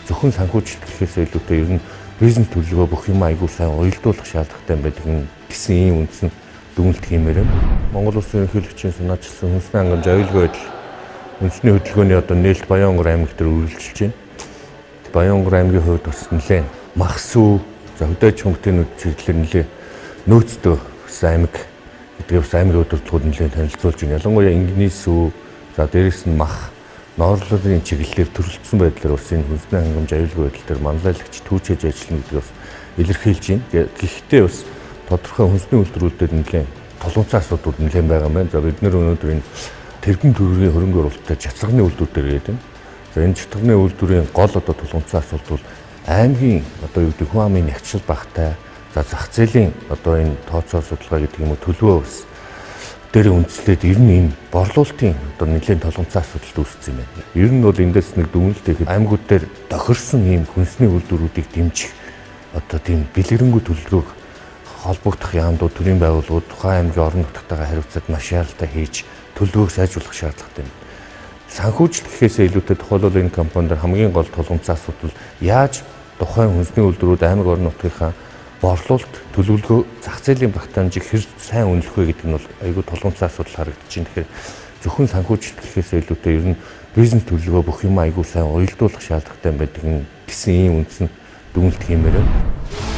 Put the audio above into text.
зөвхөн санхүүжилт гэхээс илүүтэй ер нь бизнес төлөвлөгөө бүх юм айгүй сайн уялдуулах шаардлагатай байдаг гэсэн ийм үндсэн дүгнэлт хиймээр байна. Монгол Улсын ерөнхийлөгчийн санаачилсан хүнсний хангамж аюулгүй байдал үндэсний хөдөлгөөний одоо нээлт Баянгор аймаг дээр үргэлжилж байна. Баянгор аймгийн хувьд бас нэлээд махс үү, за хөдөөж хөнгөтийн чиглэлээр нэлээд нөөцтэй аймаг гэдгийг бас аймгийн удирдлагууд нэлээд танилцуулж байна. Ялангуяа Ингнис үү, за дээрэс нь мах норлолын чиглэлээр төрөлдсөн байдлаар бас энэ хүнсний хангамж аюулгүй байдал дээр манлайлагч түүчээж ажиллана гэдгийг бас илэрхийлж байна. Гэхдээ бас тодорхой хүнсний үйлдвэрүүдэд нэлээд толгойцоо асуудууд нэлээд байгаа юм байна. За бид нэр өнөөдөр энэ тэрбум төргийн хөрөнгө оруулалттай чацганы үйлдвэр дээр гэдэг юм. За энэ чацганы үйлдвэрийн гол одоо толгойцоо асуулт бол аймгийн одоо юу гэдэг хүн амын нягтлал багтай. За зах зээлийн одоо энэ тооцоо судалгаа гэдэг юм уу төлөвөө бас дээр үндэслээд ер нь энэ борлуулалтын одоо нэлээд толгойцоо асуудалд үүссэн юм байна. Ер нь бол эндээс нэг дүгнэлт хийхэд аймагуд дээр тохирсон ийм хүнсний үйлдвэрүүдийг дэмжих одоо тийм бэлгэрэнгүү төлөвлөгөөг холбогдох яамдууд төрийн байгууллагууд тухайн аймгийн орон нутгатайгаа харилцаад маш яралтай хийж төлөвлөгөөг сайжруулах шаардлагатай байна. Санхүүжилт гэхээсээ илүүтэй тухайлбал энэ компанид хамгийн гол тулгымцсан асуудал яаж тухайн хүнсний үйлдвэрүүд аймаг орон нутгийнхаа борлуулалт төлөвлөгөө зах зээлийн багтаамжийг хэр сайн үнэлэх вэ гэдэг нь бол айгүй тулгымцсан асуудал харагдаж байна. Тэгэхээр зөвхөн санхүүжилт гэхээсээ илүүтэй ер нь бизнес төлөвлөгөө бүх юм айгүй сайн уялдуулах шаардлагатай байдаг гэсэн ийм үндсэн дүгнэлт хиймээр байна.